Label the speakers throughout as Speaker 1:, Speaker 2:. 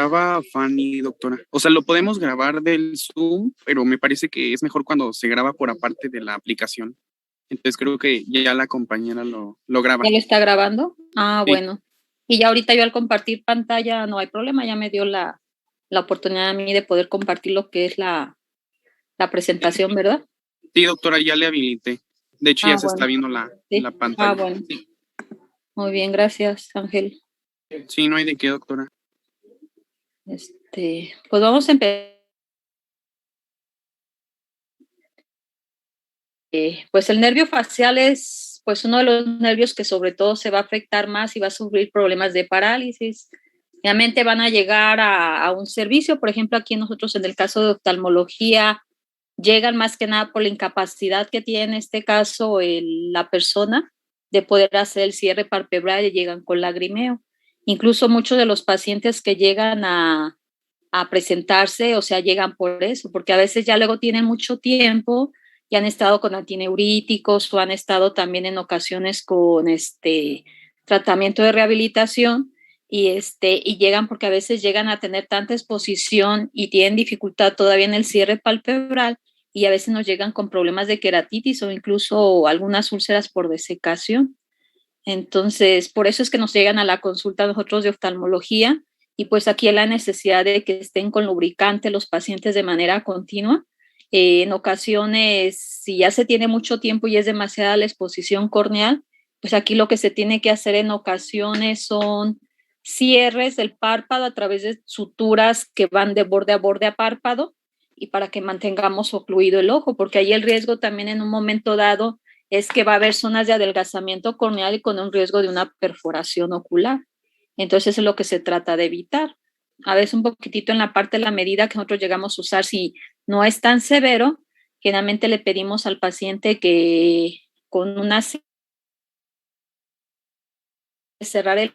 Speaker 1: graba Fanny, doctora. O sea, lo podemos grabar del Zoom, pero me parece que es mejor cuando se graba por aparte de la aplicación. Entonces creo que ya la compañera lo graba.
Speaker 2: ¿Ya lo está grabando? Ah,
Speaker 1: Sí.
Speaker 2: bueno. Y ya ahorita yo al compartir pantalla no hay problema, ya me dio la oportunidad a mí de poder compartir lo que es la presentación, ¿verdad?
Speaker 1: Sí, doctora, ya le habilité. De hecho, ya se está
Speaker 2: Bueno.
Speaker 1: viendo
Speaker 2: Sí.
Speaker 1: la pantalla.
Speaker 2: Bueno. Muy bien, gracias, Ángel.
Speaker 1: Sí, no hay de qué, doctora.
Speaker 2: Pues vamos a empezar. Pues el nervio facial es pues uno de los nervios que sobre todo se va a afectar más y va a sufrir problemas de parálisis. Realmente van a llegar a un servicio, por ejemplo, aquí nosotros en el caso de oftalmología, llegan más que nada por la incapacidad que tiene en este caso la persona de poder hacer el cierre palpebral y llegan con lagrimeo. Incluso muchos de los pacientes que llegan a presentarse, o sea, llegan por eso, porque a veces ya luego tienen mucho tiempo y han estado con antineuríticos o han estado también en ocasiones con tratamiento de rehabilitación y llegan porque a veces llegan a tener tanta exposición y tienen dificultad todavía en el cierre palpebral y a veces nos llegan con problemas de queratitis o incluso algunas úlceras por desecación. Entonces, por eso es que nos llegan a la consulta nosotros de oftalmología y pues aquí hay la necesidad de que estén con lubricante los pacientes de manera continua. En ocasiones, si ya se tiene mucho tiempo y es demasiada la exposición corneal, pues aquí lo que se tiene que hacer en ocasiones son cierres del párpado a través de suturas que van de borde a borde a párpado y para que mantengamos ocluido el ojo, porque ahí el riesgo también en un momento dado es que va a haber zonas de adelgazamiento corneal y con un riesgo de una perforación ocular. Entonces es lo que se trata de evitar. A veces un poquitito en la parte de la medida que nosotros llegamos a usar, si no es tan severo, generalmente le pedimos al paciente que con una cerrar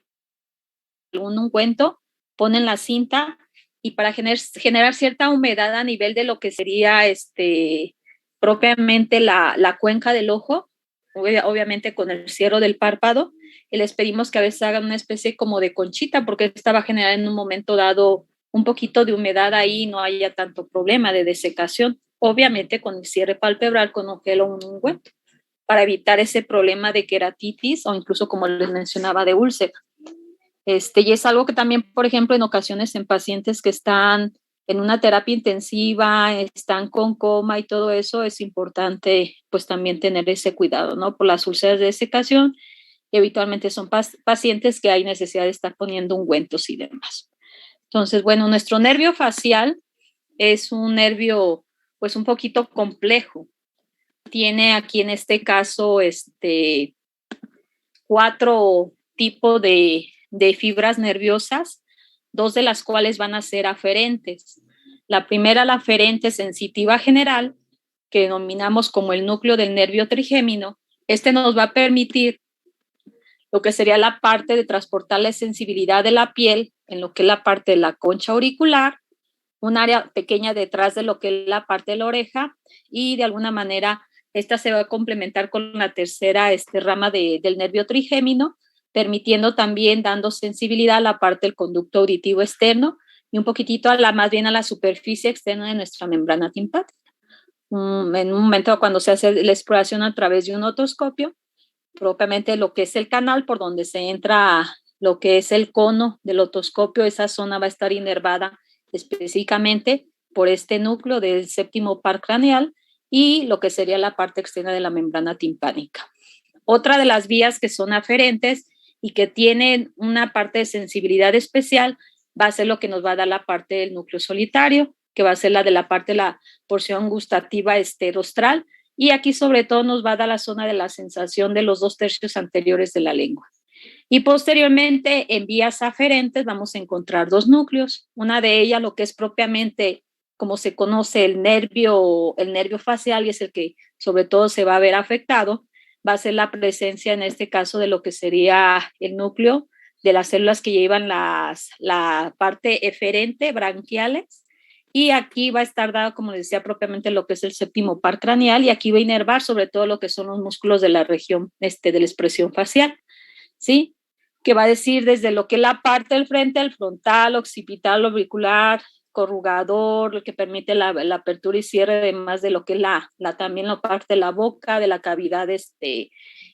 Speaker 2: un ungüento, ponen la cinta y para generar cierta humedad a nivel de lo que sería propiamente la cuenca del ojo, obviamente con el cierre del párpado, y les pedimos que a veces hagan una especie como de conchita, porque esta va a generar en un momento dado un poquito de humedad ahí y no haya tanto problema de desecación, obviamente con el cierre palpebral con un gel o un ungüento, para evitar ese problema de queratitis o incluso, como les mencionaba, de úlcera. Y es algo que también, por ejemplo, en ocasiones en pacientes que están en una terapia intensiva, están con coma y todo eso, es importante pues también tener ese cuidado, ¿no? Por las úlceras de desecación, y habitualmente son pacientes que hay necesidad de estar poniendo ungüentos y demás. Entonces, bueno, nuestro nervio facial es un nervio pues un poquito complejo. Tiene aquí en este caso 4 tipos de fibras nerviosas, 2 de las cuales van a ser aferentes. La primera, la aferente sensitiva general, que denominamos como el núcleo del nervio trigémino. Nos va a permitir lo que sería la parte de transportar la sensibilidad de la piel en lo que es la parte de la concha auricular, un área pequeña detrás de lo que es la parte de la oreja y de alguna manera esta se va a complementar con la tercera rama del nervio trigémino, permitiendo también, dando sensibilidad a la parte del conducto auditivo externo y un poquitito más bien a la superficie externa de nuestra membrana timpánica. En un momento cuando se hace la exploración a través de un otoscopio, propiamente lo que es el canal por donde se entra lo que es el cono del otoscopio, esa zona va a estar inervada específicamente por este núcleo del séptimo par craneal y lo que sería la parte externa de la membrana timpánica. Otra de las vías que son aferentes y que tienen una parte de sensibilidad especial va a ser lo que nos va a dar la parte del núcleo solitario, que va a ser la de la parte de la porción gustativa rostral, y aquí sobre todo nos va a dar la zona de la sensación de los 2/3 anteriores de la lengua. Y posteriormente, en vías aferentes, vamos a encontrar 2 núcleos. Una de ellas, lo que es propiamente, como se conoce, el nervio facial, y es el que sobre todo se va a ver afectado, va a ser la presencia, en este caso, de lo que sería el núcleo de las células que llevan la parte eferente, branquiales, y aquí va a estar dado, como les decía, propiamente lo que es el séptimo par craneal, y aquí va a inervar sobre todo lo que son los músculos de la región de la expresión facial, ¿sí? que va a decir desde lo que es la parte del frente, el frontal, occipital, orbicular, corrugador, lo que permite la apertura y cierre, además de lo que es también la parte de la boca, de la cavidad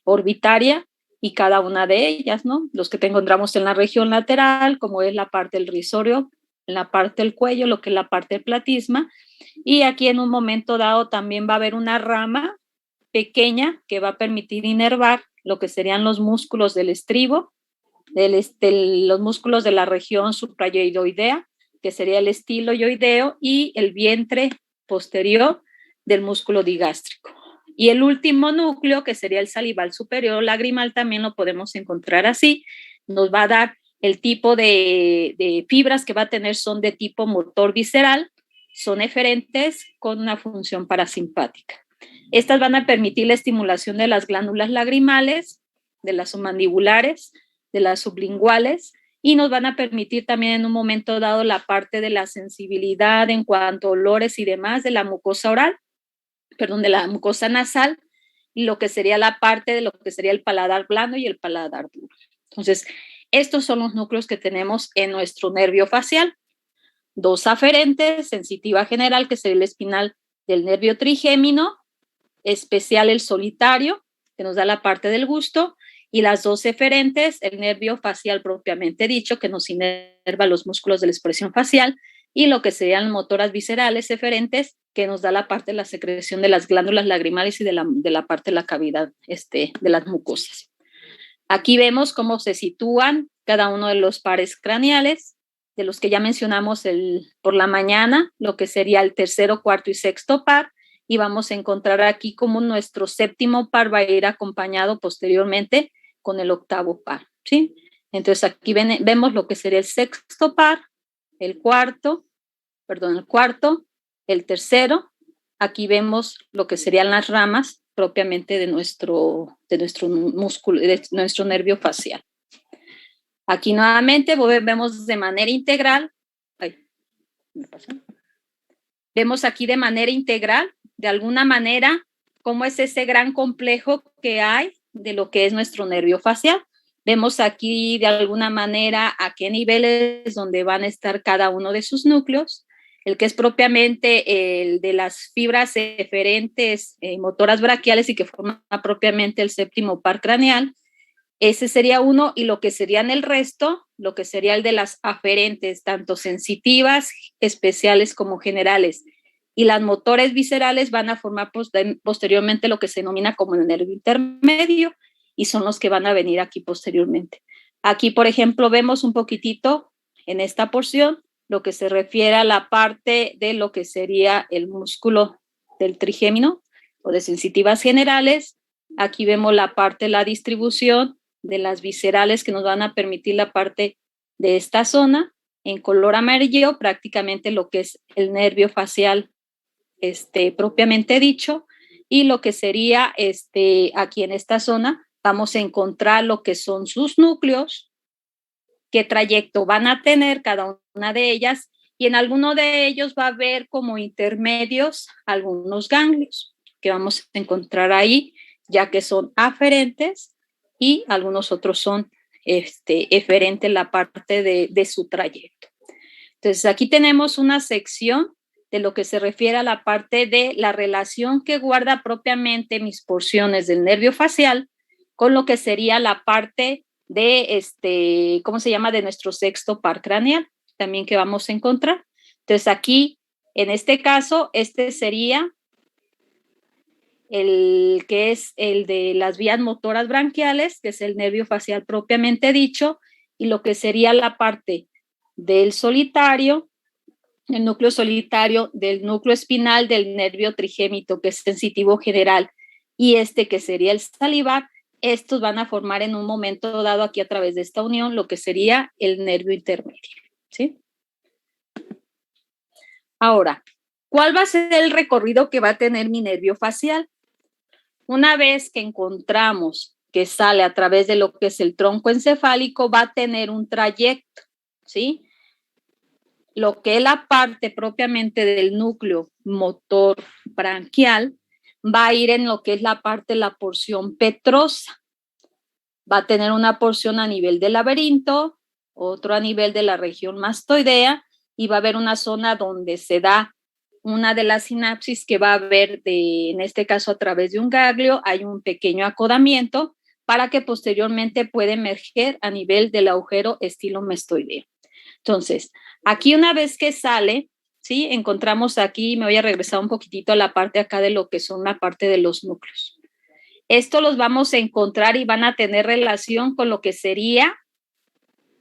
Speaker 2: orbitaria, y cada una de ellas, ¿no? Los que te encontramos en la región lateral, como es la parte del risorio, en la parte del cuello, lo que es la parte del platisma, y aquí en un momento dado también va a haber una rama pequeña que va a permitir inervar lo que serían los músculos del estribo, los músculos de la región suprayoidoidea, que sería el estiloyoideo, y el vientre posterior del músculo digástrico. Y el último núcleo, que sería el salival superior lagrimal, también lo podemos encontrar así. Nos va a dar el tipo de fibras que va a tener, son de tipo motor visceral, son eferentes con una función parasimpática. Estas van a permitir la estimulación de las glándulas lagrimales, de las submandibulares, de las sublinguales, y nos van a permitir también en un momento dado la parte de la sensibilidad en cuanto a olores y demás de la mucosa oral, de la mucosa nasal, y lo que sería la parte de lo que sería el paladar blando y el paladar duro. Entonces, estos son los núcleos que tenemos en nuestro nervio facial. Dos aferentes, sensitiva general, que sería el espinal del nervio trigémino, especial el solitario, que nos da la parte del gusto, y las dos eferentes, el nervio facial propiamente dicho, que nos inerva los músculos de la expresión facial, y lo que serían motoras viscerales eferentes, que nos da la parte de la secreción de las glándulas lagrimales y de la parte de la cavidad de las mucosas. Aquí vemos cómo se sitúan cada uno de los pares craneales, de los que ya mencionamos por la mañana, lo que sería el tercero, cuarto y sexto par, y vamos a encontrar aquí como nuestro séptimo par va a ir acompañado posteriormente con el octavo par, ¿sí? Entonces aquí vemos lo que sería el sexto par, el cuarto, el tercero. Aquí vemos lo que serían las ramas propiamente de nuestro músculo, de nuestro nervio facial. Aquí nuevamente vemos de manera integral. Vemos aquí de manera integral, de alguna manera, cómo es ese gran complejo que hay de lo que es nuestro nervio facial. Vemos aquí de alguna manera a qué niveles donde van a estar cada uno de sus núcleos. El que es propiamente el de las fibras eferentes motoras braquiales y que forma propiamente el séptimo par craneal. Ese sería uno, y lo que serían el resto, lo que sería el de las aferentes, tanto sensitivas, especiales como generales. Y las motores viscerales van a formar posteriormente lo que se denomina como el nervio intermedio, y son los que van a venir aquí posteriormente. Aquí, por ejemplo, vemos un poquitito en esta porción lo que se refiere a la parte de lo que sería el músculo del trigémino o de sensitivas generales. Aquí vemos la parte de la distribución de las viscerales que nos van a permitir la parte de esta zona en color amarillo, prácticamente lo que es el nervio facial propiamente dicho, y lo que sería aquí en esta zona vamos a encontrar lo que son sus núcleos, qué trayecto van a tener cada una de ellas, y en alguno de ellos va a haber como intermedios algunos ganglios que vamos a encontrar ahí, ya que son aferentes, y algunos otros son eferentes la parte de su trayecto. Entonces aquí tenemos una sección de lo que se refiere a la parte de la relación que guarda propiamente mis porciones del nervio facial con lo que sería la parte de, ¿cómo se llama?, de nuestro sexto par craneal, también que vamos a encontrar. Entonces aquí, en este caso, sería el que es el de las vías motoras branquiales, que es el nervio facial propiamente dicho, y lo que sería la parte del solitario, el núcleo solitario del núcleo espinal del nervio trigémino, que es sensitivo general, y que sería el salivar. Estos van a formar en un momento dado aquí a través de esta unión lo que sería el nervio intermedio, ¿sí? Ahora, ¿cuál va a ser el recorrido que va a tener mi nervio facial? Una vez que encontramos que sale a través de lo que es el tronco encefálico, va a tener un trayecto, ¿sí? Lo que es la parte propiamente del núcleo motor branquial va a ir en lo que es la parte de la porción petrosa. Va a tener una porción a nivel del laberinto, otro a nivel de la región mastoidea, y va a haber una zona donde se da una de las sinapsis que va a haber, en este caso a través de un ganglio, hay un pequeño acodamiento para que posteriormente pueda emerger a nivel del agujero estilomastoideo. Entonces, aquí una vez que sale, ¿sí? Encontramos aquí, me voy a regresar un poquitito a la parte acá de lo que son la parte de los núcleos. Esto los vamos a encontrar y van a tener relación con lo que sería,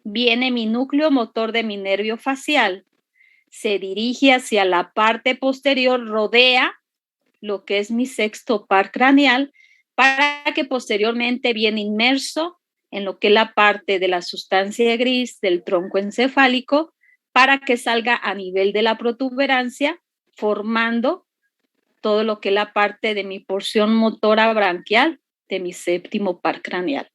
Speaker 2: viene mi núcleo motor de mi nervio facial, se dirige hacia la parte posterior, rodea lo que es mi sexto par craneal, para que posteriormente viene inmerso en lo que es la parte de la sustancia gris del tronco encefálico, para que salga a nivel de la protuberancia, formando todo lo que es la parte de mi porción motora branquial de mi séptimo par craneal.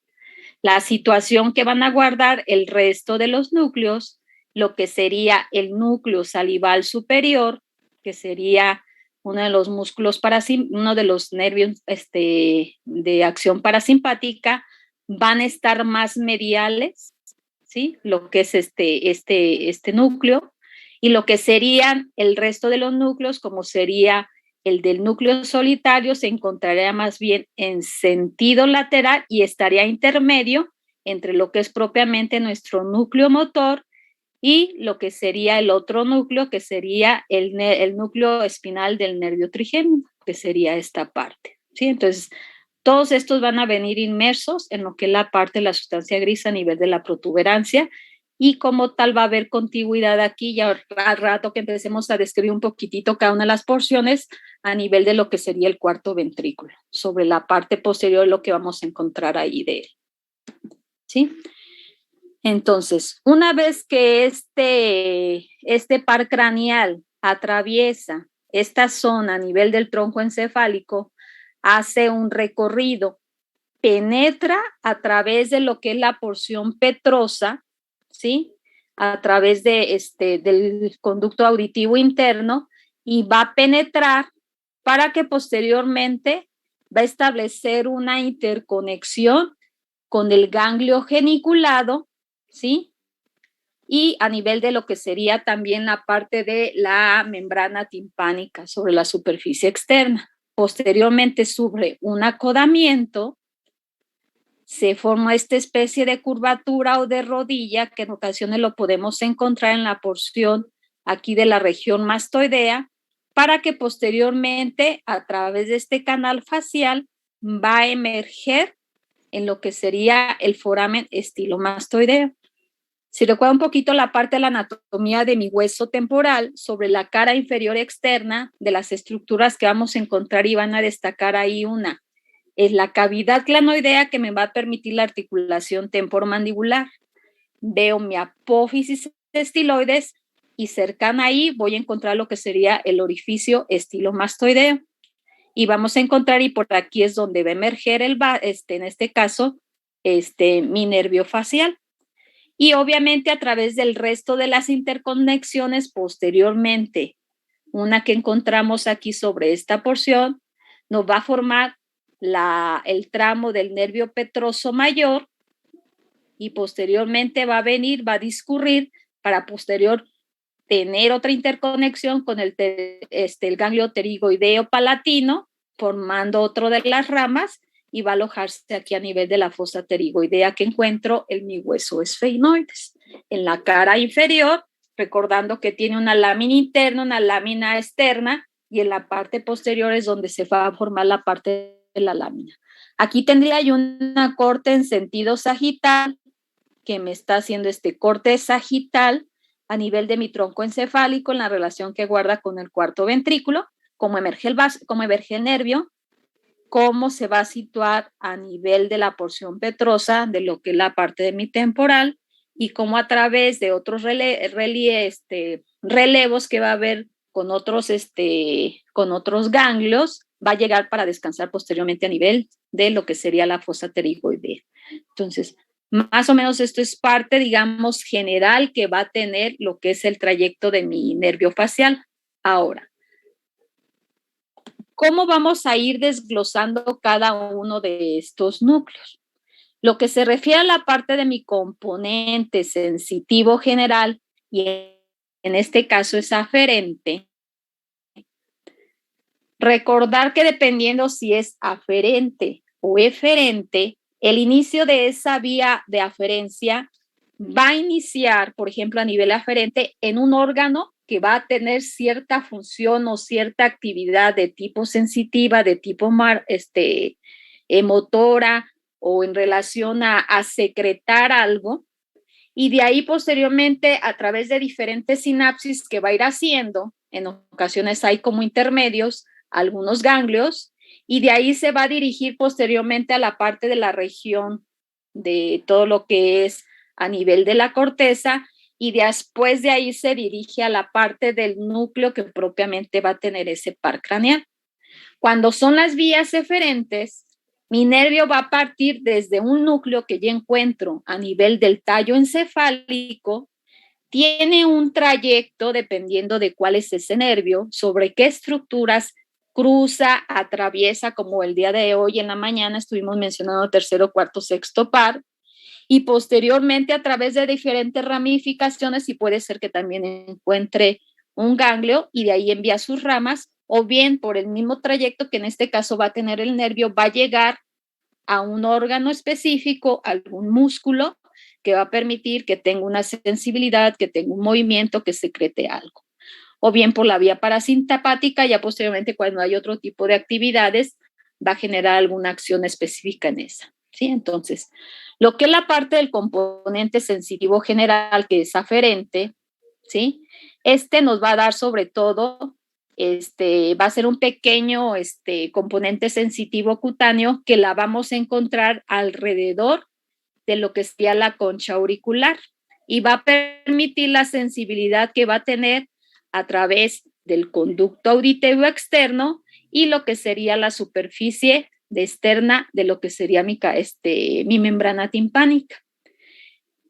Speaker 2: La situación que van a guardar el resto de los núcleos, lo que sería el núcleo salival superior, que sería uno de los músculos uno de los nervios de acción parasimpática, van a estar más mediales, ¿sí? Lo que es este núcleo, y lo que serían el resto de los núcleos, como sería el del núcleo solitario, se encontraría más bien en sentido lateral y estaría intermedio entre lo que es propiamente nuestro núcleo motor y lo que sería el otro núcleo, que sería el núcleo espinal del nervio trigémino, que sería esta parte, ¿sí? Entonces, todos estos van a venir inmersos en lo que es la parte de la sustancia gris a nivel de la protuberancia, y como tal va a haber contigüidad aquí, ya al rato que empecemos a describir un poquitito cada una de las porciones a nivel de lo que sería el cuarto ventrículo, sobre la parte posterior, lo que vamos a encontrar ahí de él, ¿sí? Entonces, una vez que este par craneal atraviesa esta zona a nivel del tronco encefálico, hace un recorrido, penetra a través de lo que es la porción petrosa, ¿sí? A través del conducto auditivo interno, y va a penetrar para que posteriormente va a establecer una interconexión con el ganglio geniculado, ¿sí? Y a nivel de lo que sería también la parte de la membrana timpánica sobre la superficie externa. Posteriormente, sobre un acodamiento, se forma esta especie de curvatura o de rodilla, que en ocasiones lo podemos encontrar en la porción aquí de la región mastoidea, para que posteriormente, a través de este canal facial, va a emerger en lo que sería el foramen estilomastoideo. Si recuerda un poquito la parte de la anatomía de mi hueso temporal, sobre la cara inferior externa de las estructuras que vamos a encontrar, y van a destacar ahí una, es la cavidad glanoidea, que me va a permitir la articulación temporomandibular. Veo mi apófisis estiloides, y cercana ahí voy a encontrar lo que sería el orificio estilomastoideo. Y vamos a encontrar, y por aquí es donde va a emerger en este caso, mi nervio facial. Y obviamente a través del resto de las interconexiones posteriormente, una que encontramos aquí sobre esta porción, nos va a formar el tramo del nervio petroso mayor, y posteriormente va a discurrir para posterior tener otra interconexión con el ganglio pterigoideo palatino, formando otro de las ramas, y va a alojarse aquí a nivel de la fosa pterigoidea que encuentro en mi hueso esfenoides. En la cara inferior, recordando que tiene una lámina interna, una lámina externa, y en la parte posterior es donde se va a formar la parte de la lámina. Aquí tendría yo una corte en sentido sagital, que me está haciendo este corte sagital a nivel de mi tronco encefálico, en la relación que guarda con el cuarto ventrículo, cómo emerge el nervio, cómo se va a situar a nivel de la porción petrosa de lo que es la parte de mi temporal, y cómo a través de otros relevos que va a haber con otros ganglios, va a llegar para descansar posteriormente a nivel de lo que sería la fosa pterigoidea. Entonces, más o menos esto es parte, digamos, general que va a tener lo que es el trayecto de mi nervio facial. Ahora, ¿cómo vamos a ir desglosando cada uno de estos núcleos? Lo que se refiere a la parte de mi componente sensitivo general, y en este caso es aferente, recordar que dependiendo si es aferente o eferente, el inicio de esa vía de aferencia va a iniciar, por ejemplo, a nivel aferente en un órgano que va a tener cierta función o cierta actividad de tipo sensitiva, de tipo motora o en relación a secretar algo, y de ahí posteriormente a través de diferentes sinapsis que va a ir haciendo, en ocasiones hay como intermedios, algunos ganglios, y de ahí se va a dirigir posteriormente a la parte de la región de todo lo que es a nivel de la corteza, y después de ahí se dirige a la parte del núcleo que propiamente va a tener ese par craneal. Cuando son las vías eferentes, mi nervio va a partir desde un núcleo que ya encuentro a nivel del tallo encefálico, tiene un trayecto dependiendo de cuál es ese nervio, sobre qué estructuras cruza, atraviesa, como el día de hoy en la mañana estuvimos mencionando tercero, cuarto, sexto par, y posteriormente a través de diferentes ramificaciones, y puede ser que también encuentre un ganglio y de ahí envía sus ramas, o bien por el mismo trayecto que en este caso va a tener el nervio, va a llegar a un órgano específico, algún músculo que va a permitir que tenga una sensibilidad, que tenga un movimiento, que secrete algo. O bien por la vía parasimpática, ya posteriormente cuando hay otro tipo de actividades, va a generar alguna acción específica en esa. ¿Sí? Entonces, lo que es la parte del componente sensitivo general, que es aferente, ¿sí? Nos va a dar sobre todo, va a ser un pequeño componente sensitivo cutáneo que la vamos a encontrar alrededor de lo que sería la concha auricular, y va a permitir la sensibilidad que va a tener a través del conducto auditivo externo y lo que sería la superficie externa de lo que sería mi membrana timpánica.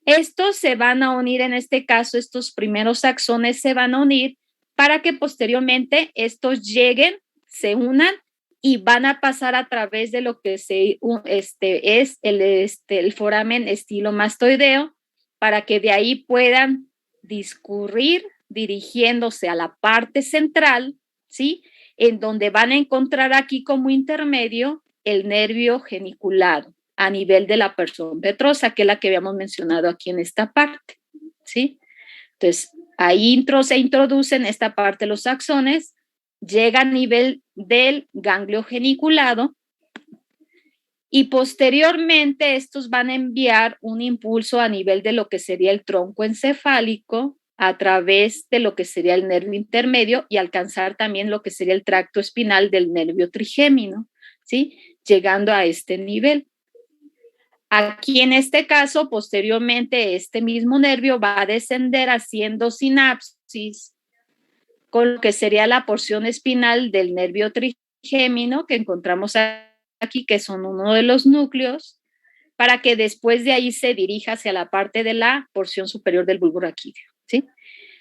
Speaker 2: Estos se van a unir, en este caso, estos primeros axones se van a unir para que posteriormente estos lleguen, se unan y van a pasar a través de lo que es el foramen estilomastoideo, para que de ahí puedan discurrir dirigiéndose a la parte central, ¿sí? En donde van a encontrar aquí como intermedio el nervio geniculado a nivel de la persona petrosa, que es la que habíamos mencionado aquí en esta parte, ¿sí? Entonces, ahí se introducen esta parte los axones, llega a nivel del ganglio geniculado y posteriormente estos van a enviar un impulso a nivel de lo que sería el tronco encefálico a través de lo que sería el nervio intermedio y alcanzar también lo que sería el tracto espinal del nervio trigémino, ¿sí? Llegando a este nivel. Aquí en este caso, posteriormente, este mismo nervio va a descender haciendo sinapsis con lo que sería la porción espinal del nervio trigémino que encontramos aquí, que son uno de los núcleos, para que después de ahí se dirija hacia la parte de la porción superior del bulbo raquídeo, ¿sí?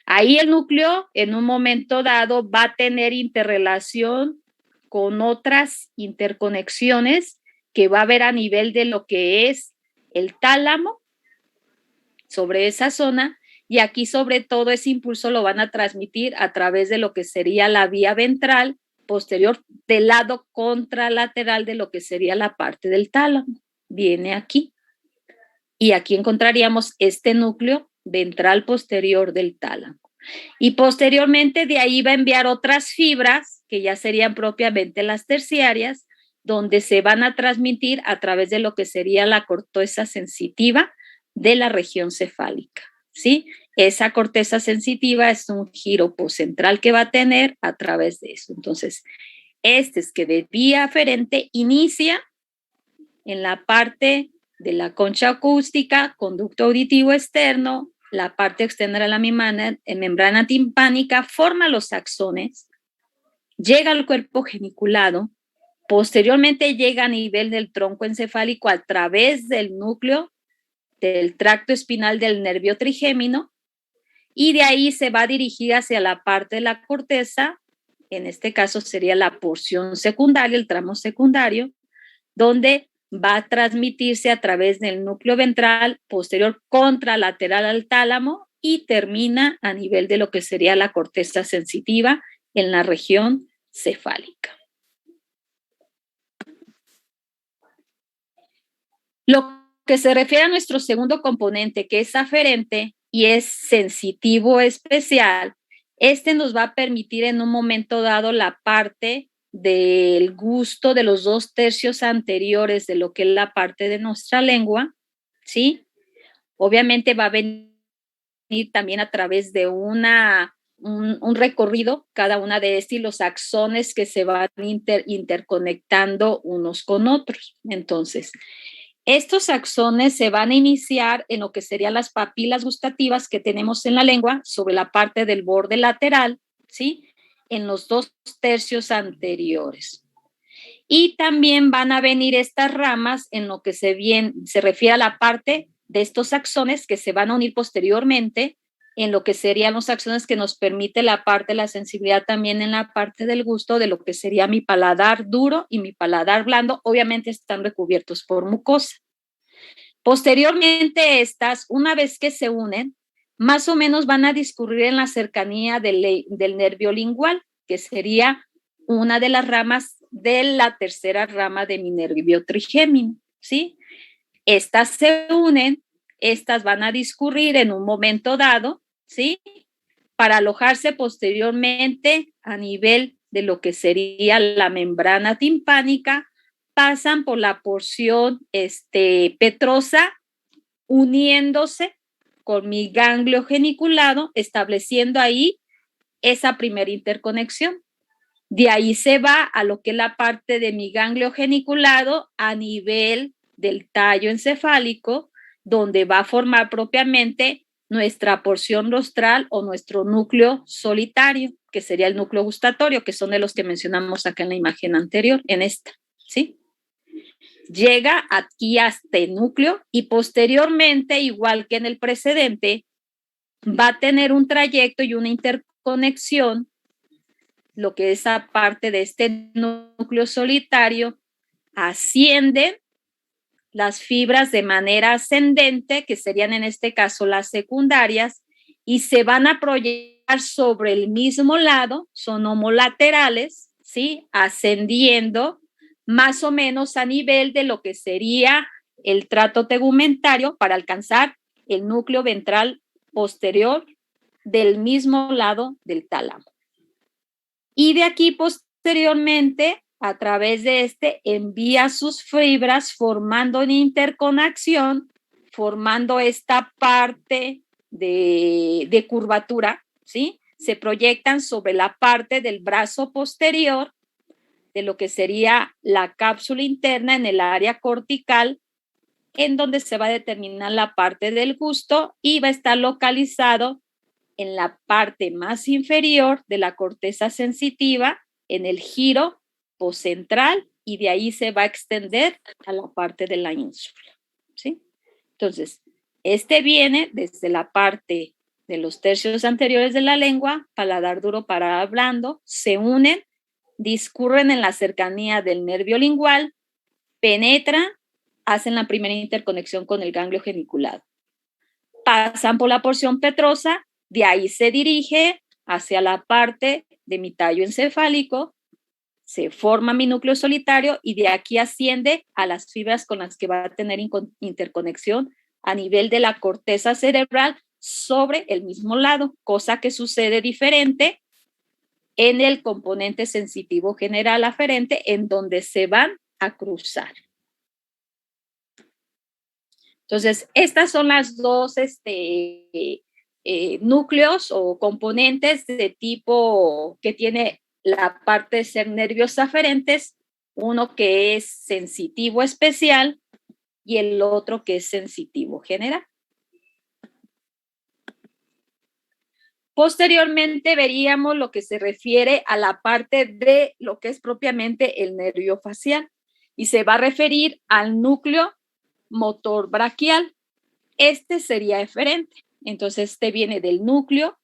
Speaker 2: Ahí el núcleo, en un momento dado, va a tener interrelación con otras interconexiones que va a haber a nivel de lo que es el tálamo sobre esa zona, y aquí sobre todo ese impulso lo van a transmitir a través de lo que sería la vía ventral posterior del lado contralateral de lo que sería la parte del tálamo. Viene aquí. Y aquí encontraríamos este núcleo ventral posterior del tálamo. Y posteriormente de ahí va a enviar otras fibras, que ya serían propiamente las terciarias, donde se van a transmitir a través de lo que sería la corteza sensitiva de la región cefálica, ¿sí? Esa corteza sensitiva es un giro poscentral que va a tener a través de eso. Entonces, es que de vía aferente inicia en la parte de la concha acústica, conducto auditivo externo, la parte externa de la membrana timpánica, forma los axones, llega al cuerpo geniculado, posteriormente llega a nivel del tronco encefálico a través del núcleo del tracto espinal del nervio trigémino, y de ahí se va a dirigir hacia la parte de la corteza, en este caso sería la porción secundaria, el tramo secundario, donde va a transmitirse a través del núcleo ventral posterior contralateral al tálamo y termina a nivel de lo que sería la corteza sensitiva en la región cefálica. Lo que se refiere a nuestro segundo componente, que es aferente y es sensitivo especial, este nos va a permitir en un momento dado la parte del gusto de los 2/3 anteriores de lo que es la parte de nuestra lengua, ¿sí? Obviamente va a venir también a través de un recorrido, cada una de estas y los axones que se van interconectando unos con otros. Entonces, estos axones se van a iniciar en lo que serían las papilas gustativas que tenemos en la lengua sobre la parte del borde lateral, ¿sí? En los 2/3 anteriores. Y también van a venir estas ramas en lo que se refiere a la parte de estos axones que se van a unir posteriormente en lo que serían los axones que nos permite la parte de la sensibilidad también en la parte del gusto de lo que sería mi paladar duro y mi paladar blando, obviamente están recubiertos por mucosa. Posteriormente estas, una vez que se unen, más o menos van a discurrir en la cercanía del nervio lingual, que sería una de las ramas de la tercera rama de mi nervio trigémino, ¿sí? Estas se unen, estas van a discurrir en un momento dado, ¿sí? Para alojarse posteriormente a nivel de lo que sería la membrana timpánica, pasan por la porción petrosa, uniéndose con mi ganglio geniculado, estableciendo ahí esa primera interconexión. De ahí se va a lo que es la parte de mi ganglio geniculado a nivel del tallo encefálico, donde va a formar propiamente nuestra porción rostral o nuestro núcleo solitario, que sería el núcleo gustatorio, que son de los que mencionamos acá en la imagen anterior, en esta, ¿sí? Llega aquí a este núcleo y posteriormente, igual que en el precedente, va a tener un trayecto y una interconexión, lo que es aparte de este núcleo solitario, ascienden las fibras de manera ascendente, que serían en este caso las secundarias, y se van a proyectar sobre el mismo lado, son homolaterales, ¿sí? Ascendiendo más o menos a nivel de lo que sería el trato tegumentario para alcanzar el núcleo ventral posterior del mismo lado del tálamo. Y de aquí posteriormente, a través de envía sus fibras formando una interconexión, formando esta parte de curvatura, ¿sí? Se proyectan sobre la parte del brazo posterior de lo que sería la cápsula interna en el área cortical, en donde se va a determinar la parte del gusto y va a estar localizado en la parte más inferior de la corteza sensitiva, en el giro poscentral, y de ahí se va a extender a la parte de la ínsula, ¿sí? Entonces, viene desde la parte de los tercios anteriores de la lengua, paladar duro, paladar blando, se unen, discurren en la cercanía del nervio lingual, penetran, hacen la primera interconexión con el ganglio geniculado. Pasan por la porción petrosa, de ahí se dirige hacia la parte de mi tallo encefálico, se forma mi núcleo solitario y de aquí asciende a las fibras con las que va a tener interconexión a nivel de la corteza cerebral sobre el mismo lado, cosa que sucede diferente en el componente sensitivo general aferente, en donde se van a cruzar. Entonces, estas son las dos núcleos o componentes de tipo que tiene la parte de ser nervios aferentes, uno que es sensitivo especial y el otro que es sensitivo general. Posteriormente veríamos lo que se refiere a la parte de lo que es propiamente el nervio facial y se va a referir al núcleo motor braquial. Sería eferente. Entonces, viene del núcleo,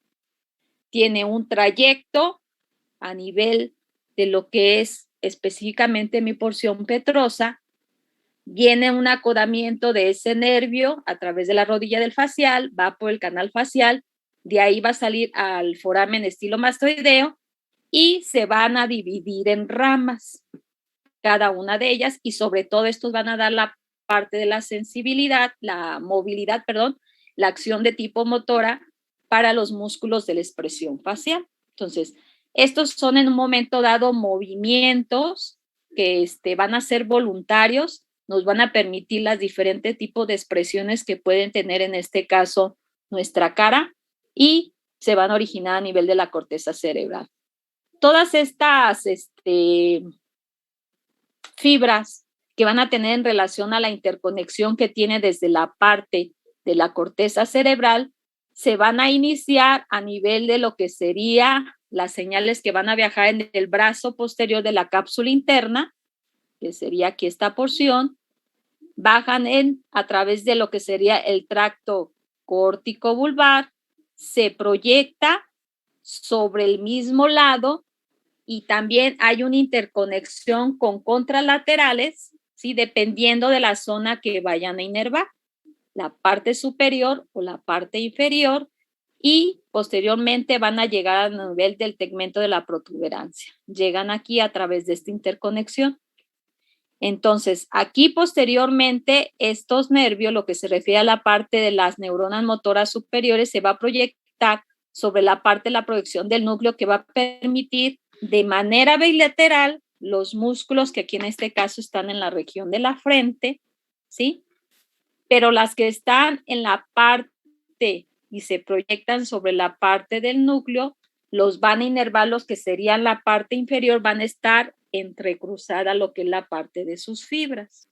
Speaker 2: tiene un trayecto a nivel de lo que es específicamente mi porción petrosa, Viene un acodamiento de ese nervio a través de la rodilla del facial, va por el canal facial, de ahí va a salir al foramen estilomastoideo y se van a dividir en ramas, cada una de ellas, y sobre todo estos van a dar la parte de la sensibilidad, la movilidad, perdón, la acción de tipo motora para los músculos de la expresión facial. Entonces, estos son en un momento dado movimientos que van a ser voluntarios, nos van a permitir los diferentes tipos de expresiones que pueden tener en este caso nuestra cara y se van a originar a nivel de la corteza cerebral. Todas estas fibras que van a tener en relación a la interconexión que tiene desde la parte de la corteza cerebral, se van a iniciar a nivel de lo que sería las señales que van a viajar en el brazo posterior de la cápsula interna, que sería aquí esta porción, bajan a través de lo que sería el tracto córtico vulvar, se proyecta sobre el mismo lado y también hay una interconexión con contralaterales, ¿sí? Dependiendo de la zona que vayan a inervar, la parte superior o la parte inferior, y posteriormente van a llegar al nivel del tegmento de la protuberancia. Llegan aquí a través de esta interconexión. Entonces, aquí posteriormente, estos nervios, lo que se refiere a la parte de las neuronas motoras superiores, se va a proyectar sobre la parte de la proyección del núcleo que va a permitir de manera bilateral los músculos que aquí en este caso están en la región de la frente, ¿sí? Pero las que están en la parte y se proyectan sobre la parte del núcleo, los van a inervar, los que serían la parte inferior, van a estar entrecruzada lo que es la parte de sus fibras.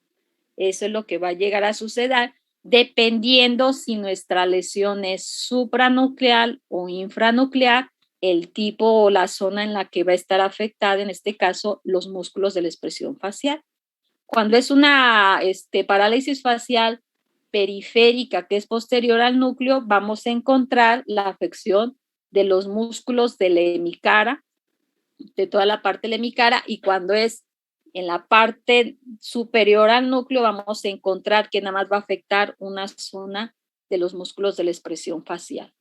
Speaker 2: Eso es lo que va a llegar a suceder dependiendo si nuestra lesión es supranuclear o infranuclear, el tipo o la zona en la que va a estar afectada, en este caso, los músculos de la expresión facial. Cuando es una parálisis facial periférica que es posterior al núcleo, vamos a encontrar la afección de los músculos de la hemicara, de toda la parte de la hemicara, y cuando es en la parte superior al núcleo vamos a encontrar que nada más va a afectar una zona de los músculos de la expresión facial.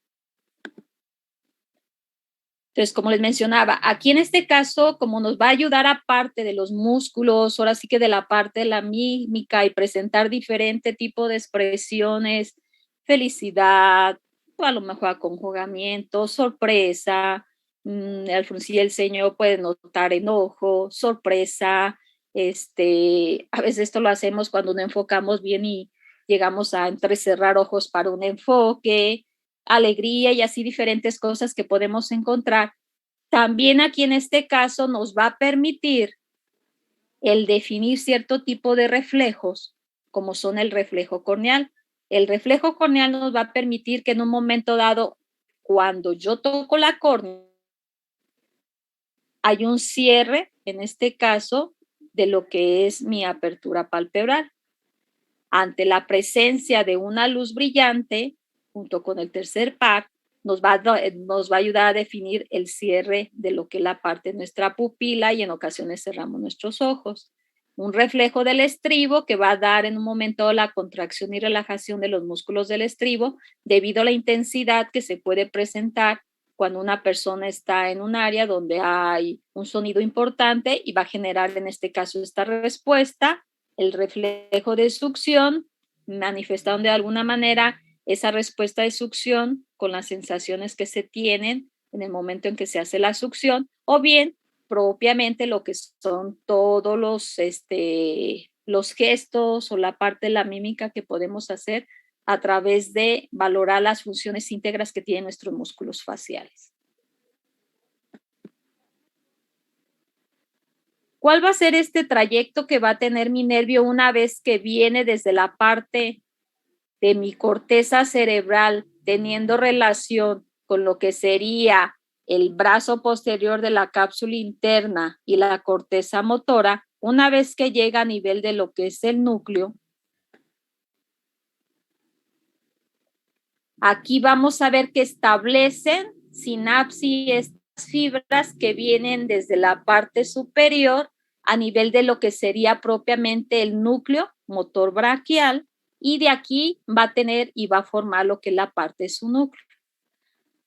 Speaker 2: Entonces, como les mencionaba, aquí en este caso, como nos va a ayudar aparte de los músculos, ahora sí que de la parte de la mímica y presentar diferente tipo de expresiones, felicidad, o a lo mejor aconjugamiento, sorpresa, al fruncir el ceño puede notar enojo, sorpresa, a veces esto lo hacemos cuando no enfocamos bien y llegamos a entrecerrar ojos para un enfoque, alegría y así diferentes cosas que podemos encontrar. También aquí en este caso nos va a permitir el definir cierto tipo de reflejos, como son el reflejo corneal. El reflejo corneal nos va a permitir que en un momento dado, cuando yo toco la córnea, hay un cierre, en este caso, de lo que es mi apertura palpebral. Ante la presencia de una luz brillante, junto con el tercer par, nos va a ayudar a definir el cierre de lo que es la parte de nuestra pupila y en ocasiones cerramos nuestros ojos. Un reflejo del estribo que va a dar en un momento la contracción y relajación de los músculos del estribo debido a la intensidad que se puede presentar cuando una persona está en un área donde hay un sonido importante y va a generar en este caso esta respuesta. El reflejo de succión, manifestando de alguna manera esa respuesta de succión con las sensaciones que se tienen en el momento en que se hace la succión, o bien propiamente lo que son todos los gestos o la parte de la mímica que podemos hacer a través de valorar las funciones íntegras que tienen nuestros músculos faciales. ¿Cuál va a ser este trayecto que va a tener mi nervio una vez que viene desde la parte de mi corteza cerebral, teniendo relación con lo que sería el brazo posterior de la cápsula interna y la corteza motora? Una vez que llega a nivel de lo que es el núcleo, aquí vamos a ver que establecen sinapsis estas fibras que vienen desde la parte superior a nivel de lo que sería propiamente el núcleo motor braquial, y de aquí va a tener y va a formar lo que es la parte de su núcleo.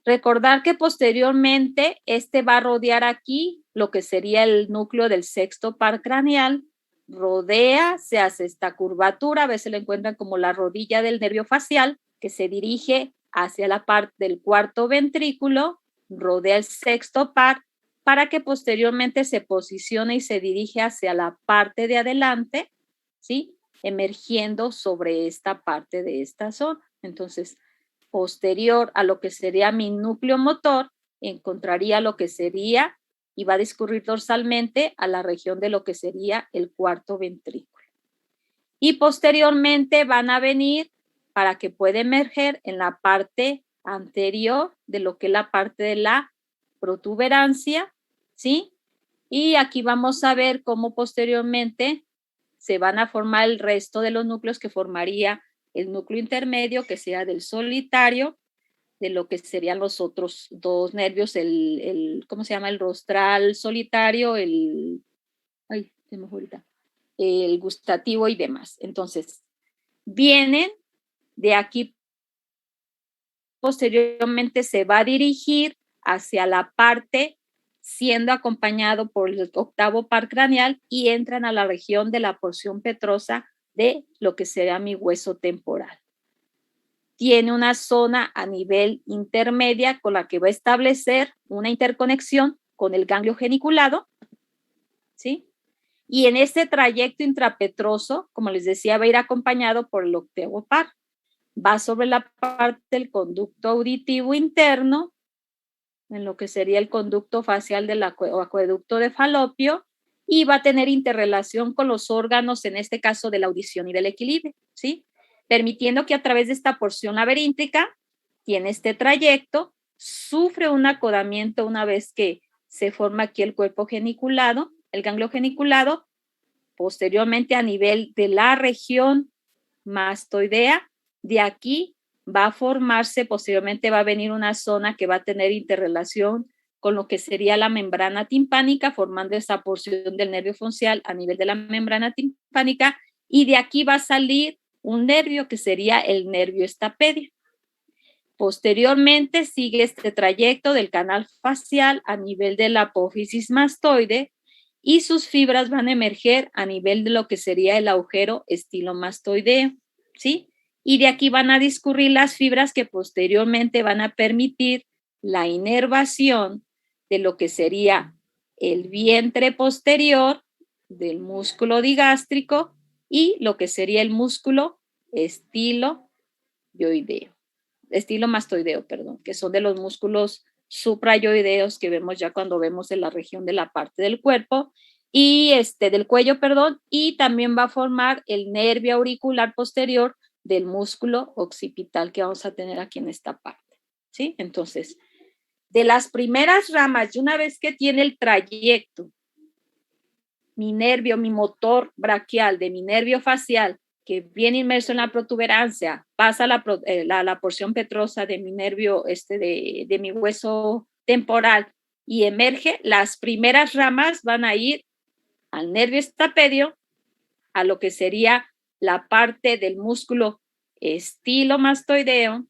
Speaker 2: Recordar que posteriormente este va a rodear aquí lo que sería el núcleo del sexto par craneal, rodea, se hace esta curvatura, a veces lo encuentran como la rodilla del nervio facial, que se dirige hacia la parte del cuarto ventrículo, rodea el sexto par, para que posteriormente se posicione y se dirige hacia la parte de adelante, ¿sí? Emergiendo sobre esta parte de esta zona. Entonces, posterior a lo que sería mi núcleo motor, encontraría lo que sería y va a discurrir dorsalmente a la región de lo que sería el cuarto ventrículo. Y posteriormente van a venir para que pueda emerger en la parte anterior de lo que es la parte de la protuberancia, ¿sí? Y aquí vamos a ver cómo posteriormente se van a formar el resto de los núcleos que formaría el núcleo intermedio, que sea del solitario, de lo que serían los otros dos nervios, ¿cómo se llama? El rostral solitario, el gustativo y demás. Entonces, vienen de aquí, posteriormente se va a dirigir hacia la parte, siendo acompañado por el octavo par craneal, y entran a la región de la porción petrosa de lo que será mi hueso temporal. Tiene una zona a nivel intermedia con la que va a establecer una interconexión con el ganglio geniculado, ¿sí? Y en este trayecto intrapetroso, como les decía, va a ir acompañado por el octavo par. Va sobre la parte del conducto auditivo interno, en lo que sería el conducto facial del acueducto de Falopio, y va a tener interrelación con los órganos, en este caso de la audición y del equilibrio, ¿sí? Permitiendo que a través de esta porción laberíntica tiene este trayecto, sufre un acodamiento una vez que se forma aquí el cuerpo geniculado, el ganglio geniculado, posteriormente a nivel de la región mastoidea, de aquí va a formarse, posteriormente va a venir una zona que va a tener interrelación con lo que sería la membrana timpánica, formando esa porción del nervio foncial a nivel de la membrana timpánica, y de aquí va a salir un nervio que sería el nervio estapedio. Posteriormente sigue este trayecto del canal facial a nivel de la apófisis mastoide, y sus fibras van a emerger a nivel de lo que sería el agujero estilomastoideo, ¿sí? Y de aquí van a discurrir las fibras que posteriormente van a permitir la inervación de lo que sería el vientre posterior del músculo digástrico y lo que sería el músculo estilomastoideo, que son de los músculos suprayoideos que vemos ya cuando vemos en la región de la parte del cuerpo y del cuello, y también va a formar el nervio auricular posterior del músculo occipital que vamos a tener aquí en esta parte, ¿sí? Entonces, de las primeras ramas, y una vez que tiene el trayecto, mi motor braquial de mi nervio facial, que viene inmerso en la protuberancia, pasa la porción petrosa de mi nervio, de mi hueso temporal, y emerge, las primeras ramas van a ir al nervio estapedio, a lo que sería la parte del músculo estilomastoideo,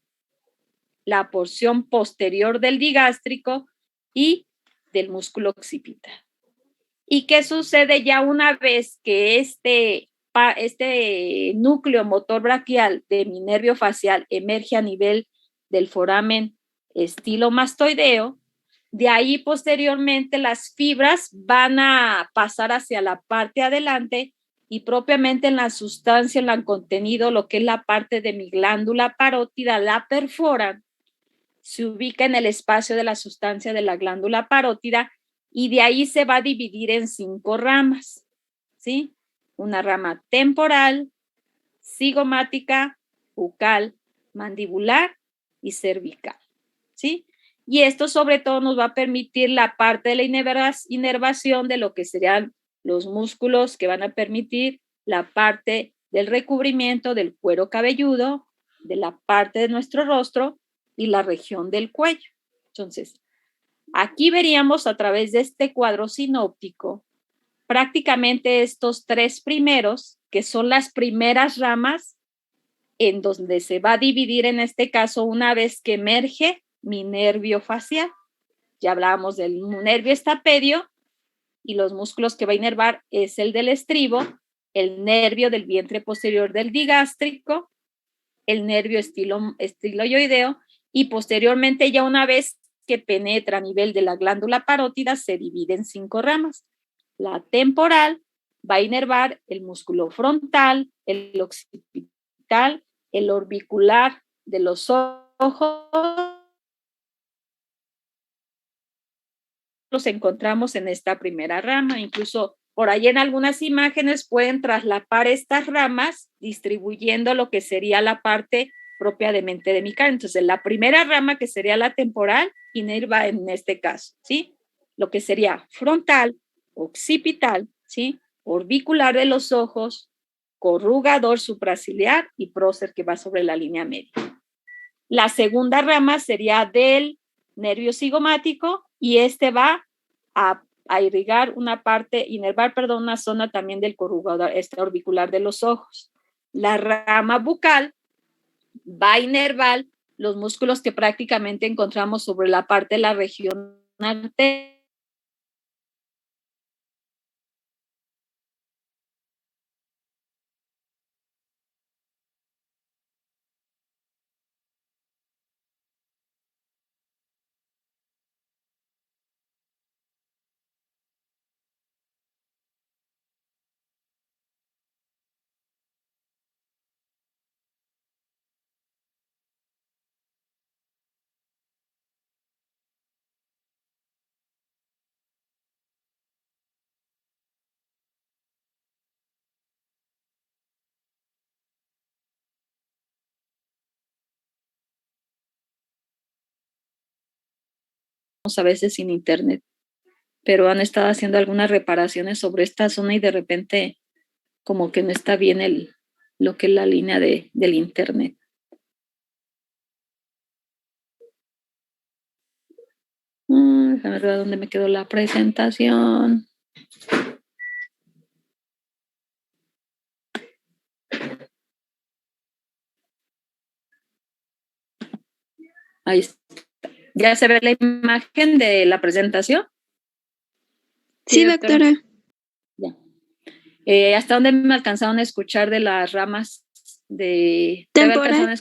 Speaker 2: la porción posterior del digástrico y del músculo occipital. ¿Y qué sucede ya una vez que este núcleo motor braquial de mi nervio facial emerge a nivel del foramen estilomastoideo? De ahí posteriormente las fibras van a pasar hacia la parte adelante y propiamente en la sustancia, en el contenido, lo que es la parte de mi glándula parótida, la perforan, se ubica en el espacio de la sustancia de la glándula parótida, y de ahí se va a dividir en 5 ramas, ¿sí? Una rama temporal, cigomática, bucal, mandibular y cervical, ¿sí? Y esto sobre todo nos va a permitir la parte de la inervación de lo que serían los músculos que van a permitir la parte del recubrimiento del cuero cabelludo, de la parte de nuestro rostro y la región del cuello. Entonces, aquí veríamos a través de este cuadro sinóptico prácticamente estos tres primeros, que son las primeras ramas en donde se va a dividir en este caso una vez que emerge mi nervio facial. Ya hablábamos del nervio estapedio y los músculos que va a inervar es el del estribo, el nervio del vientre posterior del digástrico, el nervio estiloideo y posteriormente ya una vez que penetra a nivel de la glándula parótida se divide en 5 ramas. La temporal va a inervar el músculo frontal, el occipital, el orbicular de los ojos. Los encontramos en esta primera rama, incluso por ahí en algunas imágenes pueden traslapar estas ramas distribuyendo lo que sería la parte propiamente de mi cara. Entonces, la primera rama, que sería la temporal, inerva en este caso, ¿sí? Lo que sería frontal, occipital, ¿sí? Orbicular de los ojos, corrugador supraciliar y prócer que va sobre la línea media. La segunda rama sería del nervio cigomático y este va a irrigar una parte, inervar, perdón, una zona también del corrugador orbicular de los ojos. La rama bucal va a inervar los músculos que prácticamente encontramos sobre la parte de la región arterial. A veces sin internet, pero han estado haciendo algunas reparaciones sobre esta zona y de repente como que no está bien lo que es la línea del internet. Déjame ver dónde me quedó la presentación. Ahí está. ¿Ya se ve la imagen de la presentación?
Speaker 3: Sí, doctora.
Speaker 2: Ya. ¿Hasta dónde me alcanzaron a escuchar de las ramas de
Speaker 3: temporal?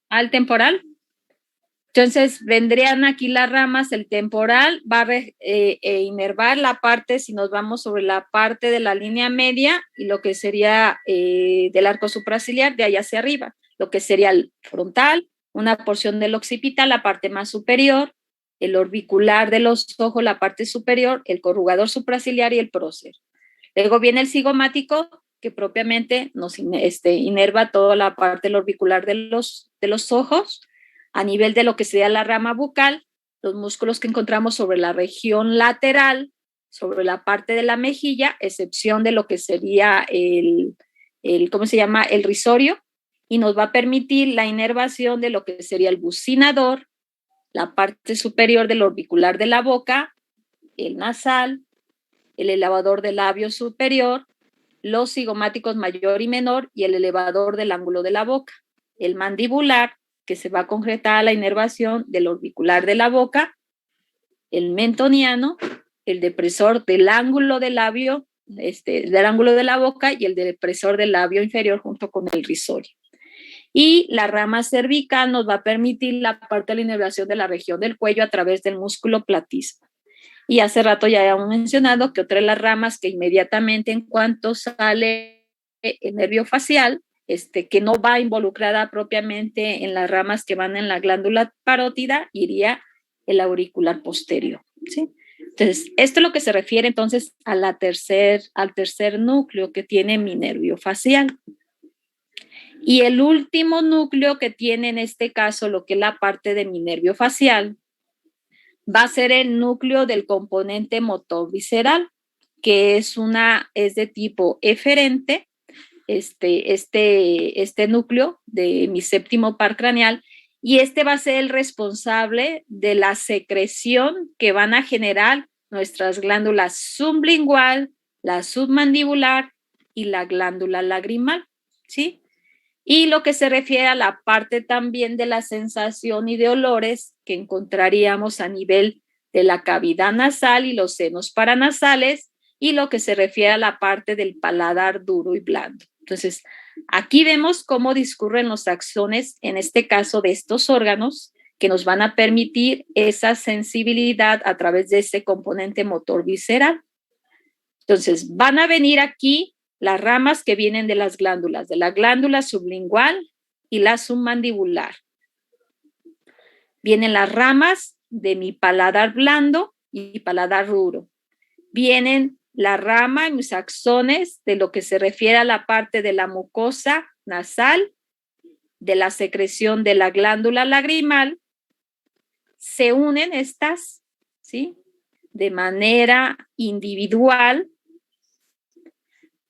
Speaker 2: ¿Al temporal? Entonces vendrían aquí las ramas, el temporal va a inervar la parte, si nos vamos sobre la parte de la línea media y lo que sería del arco supraciliar, de allá hacia arriba, lo que sería el frontal, una porción del occipital, la parte más superior, el orbicular de los ojos, la parte superior, el corrugador supraciliar y el prócer. Luego viene el cigomático, que propiamente nos inerva toda la parte del orbicular de los ojos. A nivel de lo que sería la rama bucal, los músculos que encontramos sobre la región lateral, sobre la parte de la mejilla, excepción de lo que sería ¿cómo se llama? El risorio, y nos va a permitir la inervación de lo que sería el bucinador, la parte superior del orbicular de la boca, el nasal, el elevador del labio superior, los cigomáticos mayor y menor y el elevador del ángulo de la boca, el mandibular, que se va a concretar a la inervación del orbicular de la boca, el mentoniano, el depresor del ángulo del labio, del ángulo de la boca y el depresor del labio inferior junto con el risorio. Y la rama cervical nos va a permitir la parte de la inervación de la región del cuello a través del músculo platismo. Y hace rato ya habíamos mencionado que otra de las ramas que inmediatamente en cuanto sale el nervio facial, que no va involucrada propiamente en las ramas que van en la glándula parótida, iría el auricular posterior, ¿sí? Entonces, esto es lo que se refiere entonces al tercer núcleo que tiene mi nervio facial. Y el último núcleo que tiene en este caso lo que es la parte de mi nervio facial va a ser el núcleo del componente motor visceral, que es de tipo eferente, este núcleo de mi séptimo par craneal, y va a ser el responsable de la secreción que van a generar nuestras glándulas sublingual, la submandibular y la glándula lagrimal, ¿sí? Y lo que se refiere a la parte también de la sensación y de olores que encontraríamos a nivel de la cavidad nasal y los senos paranasales, y lo que se refiere a la parte del paladar duro y blando. Entonces, aquí vemos cómo discurren los axones, en este caso de estos órganos, que nos van a permitir esa sensibilidad a través de ese componente motor visceral. Entonces, van a venir aquí las ramas que vienen de las glándulas, de la glándula sublingual y la submandibular. Vienen las ramas de mi paladar blando y paladar duro. Vienen la rama y mis axones de lo que se refiere a la parte de la mucosa nasal, de la secreción de la glándula lagrimal. Se unen estas, ¿sí?, de manera individual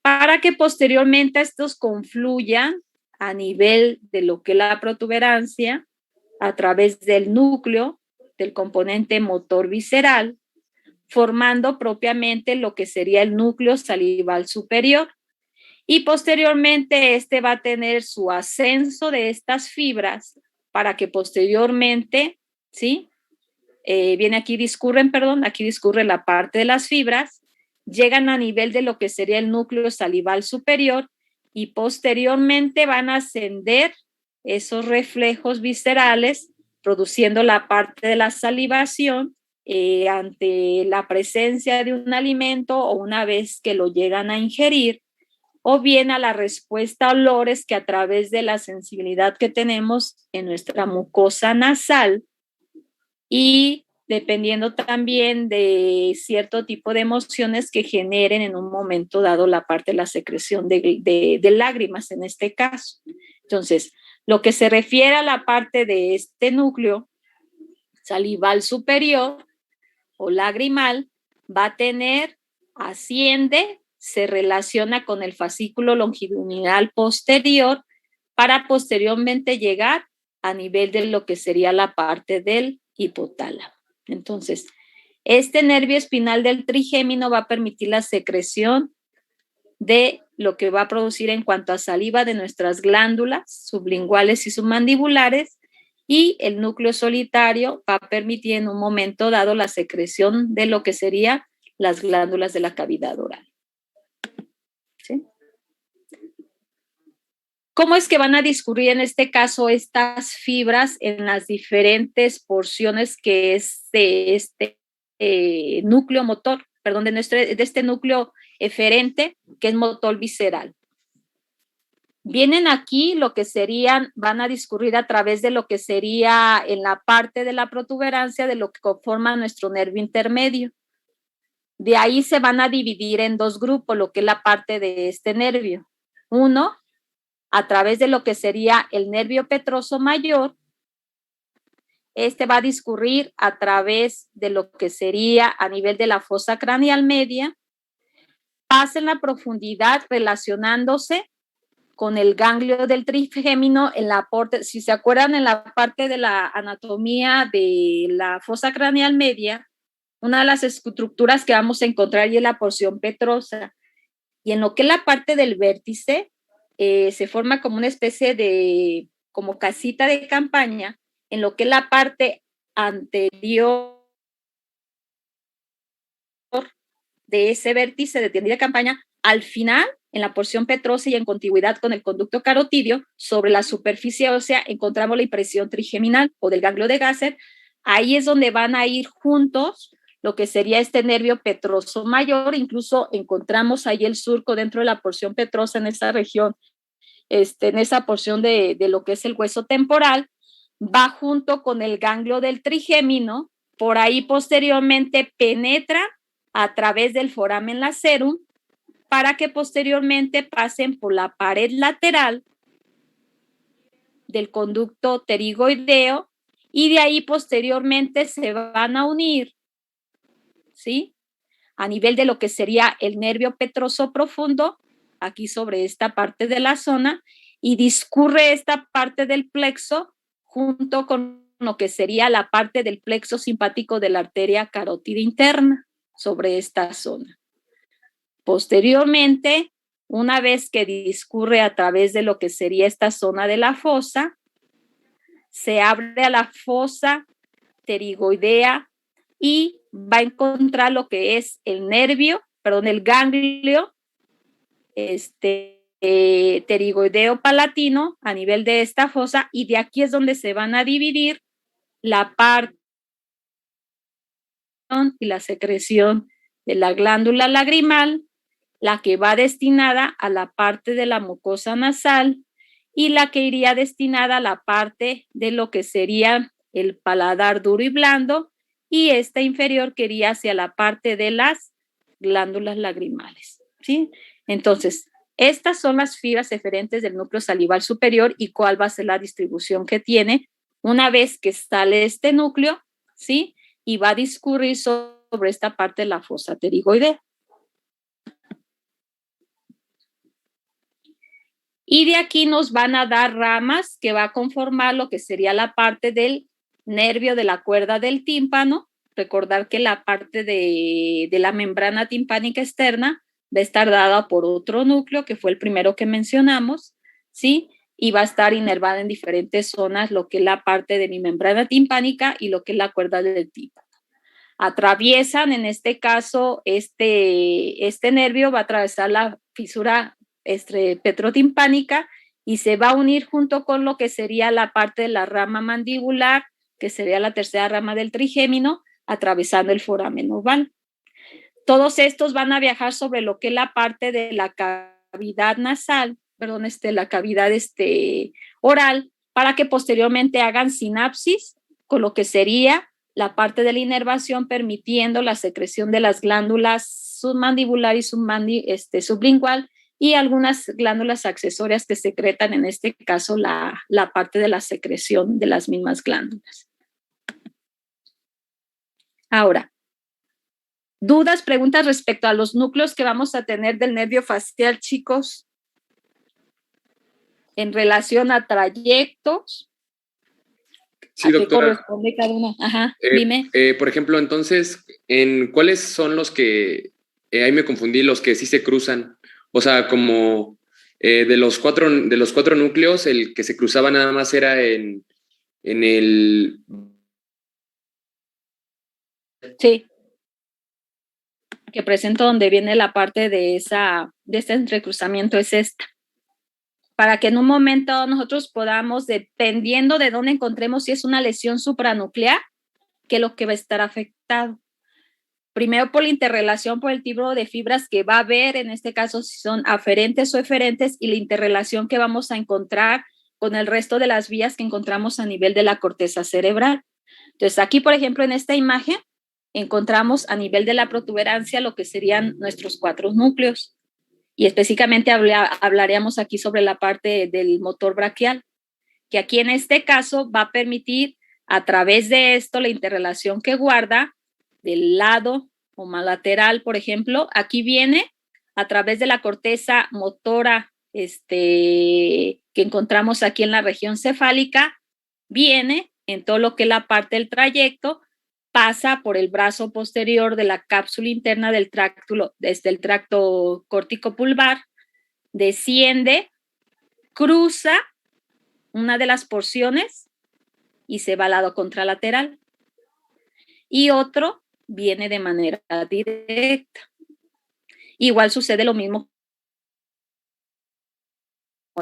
Speaker 2: para que posteriormente estos confluyan a nivel de lo que es la protuberancia a través del núcleo del componente motor visceral, formando propiamente lo que sería el núcleo salival superior. Y posteriormente este va a tener su ascenso de estas fibras para que posteriormente, ¿sí?, aquí discurre la parte de las fibras, llegan a nivel de lo que sería el núcleo salival superior y posteriormente van a ascender esos reflejos viscerales, produciendo la parte de la salivación ante la presencia de un alimento o una vez que lo llegan a ingerir, o bien a la respuesta a olores que a través de la sensibilidad que tenemos en nuestra mucosa nasal y dependiendo también de cierto tipo de emociones que generen en un momento dado la parte de la secreción de lágrimas en este caso. Entonces, lo que se refiere a la parte de este núcleo salival superior o lagrimal va a tener, asciende, se relaciona con el fascículo longitudinal posterior para posteriormente llegar a nivel de lo que sería la parte del hipotálamo. Entonces, este nervio espinal del trigémino va a permitir la secreción de lo que va a producir en cuanto a saliva de nuestras glándulas sublinguales y submandibulares, y el núcleo solitario va a permitir en un momento dado la secreción de lo que serían las glándulas de la cavidad oral. ¿Sí? ¿Cómo es que van a discurrir en este caso estas fibras en las diferentes porciones que es de este núcleo motor, perdón, de este núcleo eferente que es motor visceral? Vienen aquí lo que serían, van a discurrir a través de lo que sería en la parte de la protuberancia de lo que conforma nuestro nervio intermedio. De ahí se van a dividir en dos grupos, lo que es la parte de este nervio. Uno, a través de lo que sería el nervio petroso mayor, este va a discurrir a través de lo que sería a nivel de la fosa craneal media, pasa en la profundidad relacionándose con el ganglio del trigémino en la parte, si se acuerdan en la parte de la anatomía de la fosa craneal media, una de las estructuras que vamos a encontrar es la porción petrosa. Y en lo que es la parte del vértice, se forma como una especie de, como casita de campaña, en lo que es la parte anterior de ese vértice de tiendilla de campaña, al final, en la porción petrosa y en contigüidad con el conducto carotidio, sobre la superficie ósea encontramos la impresión trigeminal o del ganglio de Gasser. Ahí es donde van a ir juntos lo que sería este nervio petroso mayor. Incluso encontramos ahí el surco dentro de la porción petrosa en esa región, en esa porción de lo que es el hueso temporal, va junto con el ganglio del trigémino, por ahí posteriormente penetra a través del foramen lacerum para que posteriormente pasen por la pared lateral del conducto pterigoideo y de ahí posteriormente se van a unir, ¿sí?, a nivel de lo que sería el nervio petroso profundo, aquí sobre esta parte de la zona, y discurre esta parte del plexo junto con lo que sería la parte del plexo simpático de la arteria carótida interna sobre esta zona. Posteriormente, una vez que discurre a través de lo que sería esta zona de la fosa, se abre a la fosa pterigoidea y va a encontrar lo que es el ganglio pterigoideo palatino a nivel de esta fosa, y de aquí es donde se van a dividir la parte y la secreción de la glándula lagrimal, la que va destinada a la parte de la mucosa nasal y la que iría destinada a la parte de lo que sería el paladar duro y blando, y esta inferior que iría hacia la parte de las glándulas lagrimales, ¿sí? Entonces, estas son las fibras eferentes del núcleo salival superior y cuál va a ser la distribución que tiene una vez que sale este núcleo, ¿sí? Y va a discurrir sobre esta parte de la fosa pterigoidea. Y de aquí nos van a dar ramas que va a conformar lo que sería la parte del nervio de la cuerda del tímpano. Recordar que la parte de la membrana timpánica externa va a estar dada por otro núcleo, que fue el primero que mencionamos, ¿sí? Y va a estar inervada en diferentes zonas, lo que es la parte de mi membrana timpánica y lo que es la cuerda del tímpano. Atraviesan, en este caso, este nervio va a atravesar la fisura petrotimpánica y se va a unir junto con lo que sería la parte de la rama mandibular, que sería la tercera rama del trigémino, atravesando el foramen oval. Todos estos van a viajar sobre lo que es la parte de la cavidad nasal, perdón, la cavidad oral, para que posteriormente hagan sinapsis con lo que sería la parte de la inervación, permitiendo la secreción de las glándulas submandibular y sublingual, y algunas glándulas accesorias que secretan, en este caso, la parte de la secreción de las mismas glándulas. Ahora, ¿dudas, preguntas respecto a los núcleos que vamos a tener del nervio facial, chicos? En relación a trayectos.
Speaker 4: Sí,
Speaker 2: ¿A
Speaker 4: doctora.
Speaker 2: qué corresponde cada una? Ajá, dime.
Speaker 4: Por ejemplo, entonces, ¿cuáles son los que, ahí me confundí, los que sí se cruzan? O sea, como de los cuatro núcleos, el que se cruzaba nada más era en el...
Speaker 2: Sí. Que presento donde viene la parte de este entrecruzamiento es esta. Para que en un momento nosotros podamos, dependiendo de dónde encontremos, si es una lesión supranuclear, que es lo que va a estar afectado. Primero por la interrelación, por el tipo de fibras que va a haber, en este caso si son aferentes o eferentes, y la interrelación que vamos a encontrar con el resto de las vías que encontramos a nivel de la corteza cerebral. Entonces aquí, por ejemplo, en esta imagen, encontramos a nivel de la protuberancia lo que serían nuestros 4 núcleos. Y específicamente hablaríamos aquí sobre la parte del motor braquial, que aquí en este caso va a permitir a través de esto la interrelación que guarda del lado o lateral, por ejemplo, aquí viene a través de la corteza motora que encontramos aquí en la región cefálica, viene en todo lo que es la parte del trayecto, pasa por el brazo posterior de la cápsula interna del tracto, desde el tracto córtico pulvar, desciende, cruza una de las porciones y se va al lado contralateral. Y otro viene de manera directa. Igual sucede lo mismo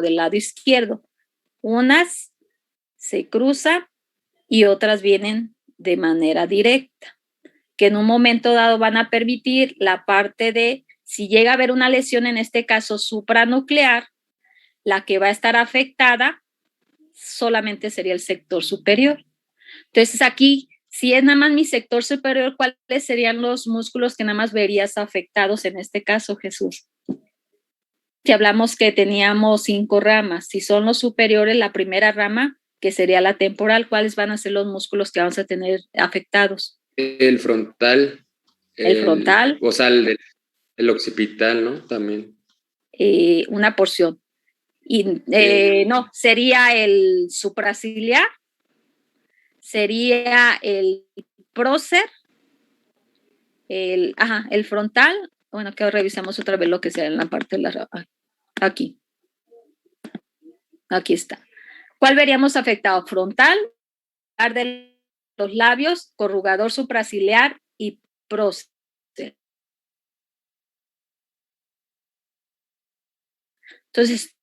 Speaker 2: del lado izquierdo. Unas se cruzan y otras vienen de manera directa, que en un momento dado van a permitir la parte de, si llega a haber una lesión, en este caso supranuclear, la que va a estar afectada solamente sería el sector superior. Entonces aquí, si es nada más mi sector superior, ¿cuáles serían los músculos que nada más verías afectados en este caso, Jesús? Si hablamos que teníamos 5 ramas, si son los superiores, la primera rama, que sería la temporal, ¿cuáles van a ser los músculos que vamos a tener afectados?
Speaker 4: El frontal.
Speaker 2: El frontal.
Speaker 4: O sea, el occipital, ¿no? También.
Speaker 2: Una porción. Y no, sería el supraciliar, sería el prócer, el frontal, bueno, que revisemos otra vez lo que sea en la parte de la, aquí. Aquí está. ¿Cuál veríamos afectado? Frontal, de los labios, corrugador supraciliar y prócer. Entonces,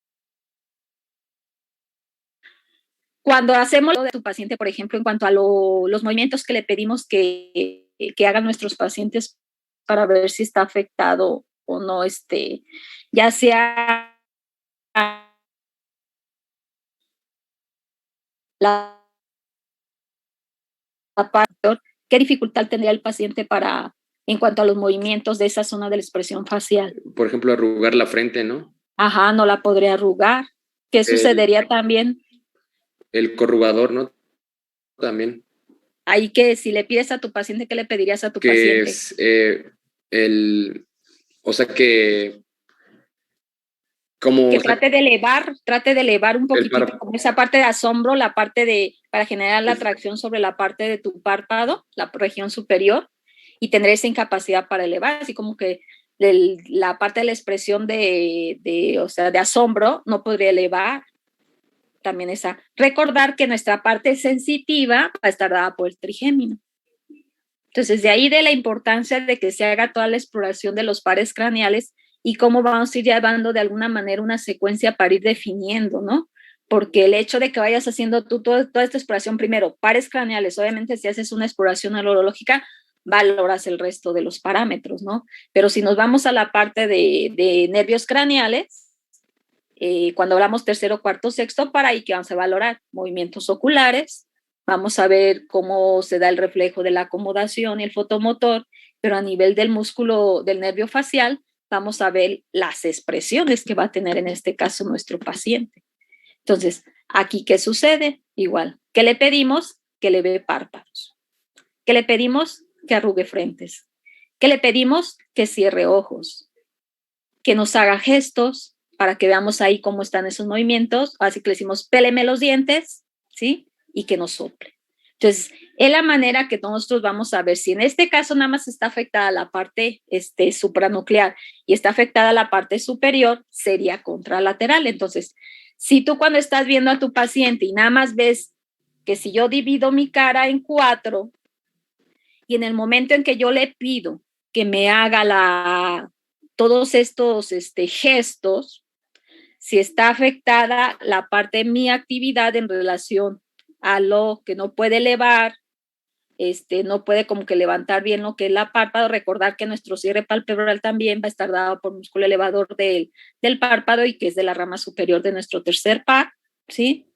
Speaker 2: cuando hacemos lo de tu paciente, por ejemplo, en cuanto a los movimientos que le pedimos que hagan nuestros pacientes para ver si está afectado o no, ya sea la parte, ¿qué dificultad tendría el paciente para, en cuanto a los movimientos de esa zona de la expresión facial?
Speaker 4: Por ejemplo, arrugar la frente, ¿no?
Speaker 2: Ajá, no la podría arrugar. ¿Qué sucedería también?
Speaker 4: El corrugador, ¿no? También.
Speaker 2: Ahí que si le pides a tu paciente, ¿qué le pedirías a tu paciente?
Speaker 4: Es o sea que como...
Speaker 2: Que trate de elevar un poquitito como esa parte de asombro, la parte de, para generar la atracción sobre la parte de tu párpado, la región superior, y tener esa incapacidad para elevar, así como que la parte de la expresión o sea, de asombro no podría elevar. También esa. Recordar que nuestra parte sensitiva va a estar dada por el trigémino. Entonces, de ahí de la importancia de que se haga toda la exploración de los pares craneales y cómo vamos a ir llevando de alguna manera una secuencia para ir definiendo, ¿no? Porque el hecho de que vayas haciendo tú toda esta exploración, primero, pares craneales, obviamente si haces una exploración neurológica, valoras el resto de los parámetros, ¿no? Pero si nos vamos a la parte de nervios craneales, cuando hablamos tercero, cuarto, sexto, para ahí que vamos a valorar movimientos oculares, vamos a ver cómo se da el reflejo de la acomodación y el fotomotor, pero a nivel del músculo del nervio facial, vamos a ver las expresiones que va a tener en este caso nuestro paciente. Entonces, aquí, ¿qué sucede? Igual, ¿qué le pedimos? Que le ve párpados. ¿Qué le pedimos? Que arrugue frentes. ¿Qué le pedimos? Que cierre ojos. Que nos haga gestos para que veamos ahí cómo están esos movimientos. Así que le decimos, péleme los dientes, ¿sí? Y que nos sople. Entonces, es la manera que nosotros vamos a ver si en este caso nada más está afectada la parte supranuclear y está afectada la parte superior, sería contralateral. Entonces, si tú cuando estás viendo a tu paciente y nada más ves que si yo divido mi cara en 4 y en el momento en que yo le pido que me haga todos estos gestos, si está afectada la parte de mi actividad en relación a lo que no puede elevar, no puede como que levantar bien lo que es la párpado, recordar que nuestro cierre palpebral también va a estar dado por músculo elevador del párpado y que es de la rama superior de nuestro tercer par, ¿sí?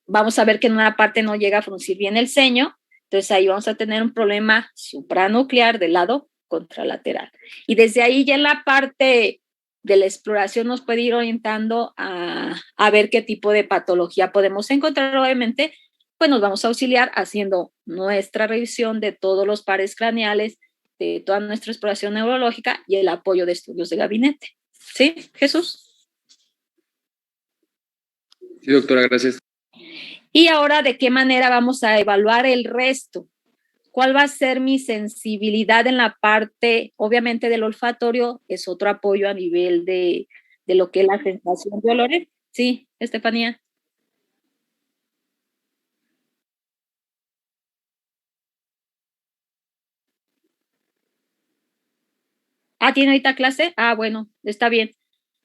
Speaker 2: Vamos a ver que en una parte no llega a fruncir bien el ceño, entonces ahí vamos a tener un problema supranuclear del lado contralateral. Y desde ahí ya en la parte de la exploración nos puede ir orientando a ver qué tipo de patología podemos encontrar. Obviamente, pues nos vamos a auxiliar haciendo nuestra revisión de todos los pares craneales, de toda nuestra exploración neurológica y el apoyo de estudios de gabinete. ¿Sí, Jesús?
Speaker 4: Sí, doctora, gracias.
Speaker 2: Y ahora, ¿de qué manera vamos a evaluar el resto? ¿Cuál va a ser mi sensibilidad en la parte, obviamente, del olfatorio? Es otro apoyo a nivel de lo que es la sensación de olores. Sí, Estefanía. ¿Tiene ahorita clase? Bueno, está bien.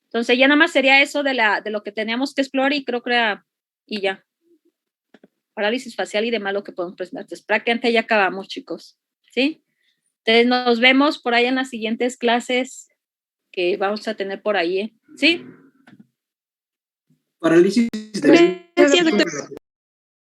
Speaker 2: Entonces ya nada más sería eso de lo que teníamos que explorar y creo que y ya. Parálisis facial y demás lo que podemos presentar. Entonces prácticamente ya acabamos, chicos. ¿Sí? Entonces nos vemos por ahí en las siguientes clases que vamos a tener por ahí. ¿Sí?
Speaker 5: Parálisis.
Speaker 3: Gracias, doctor.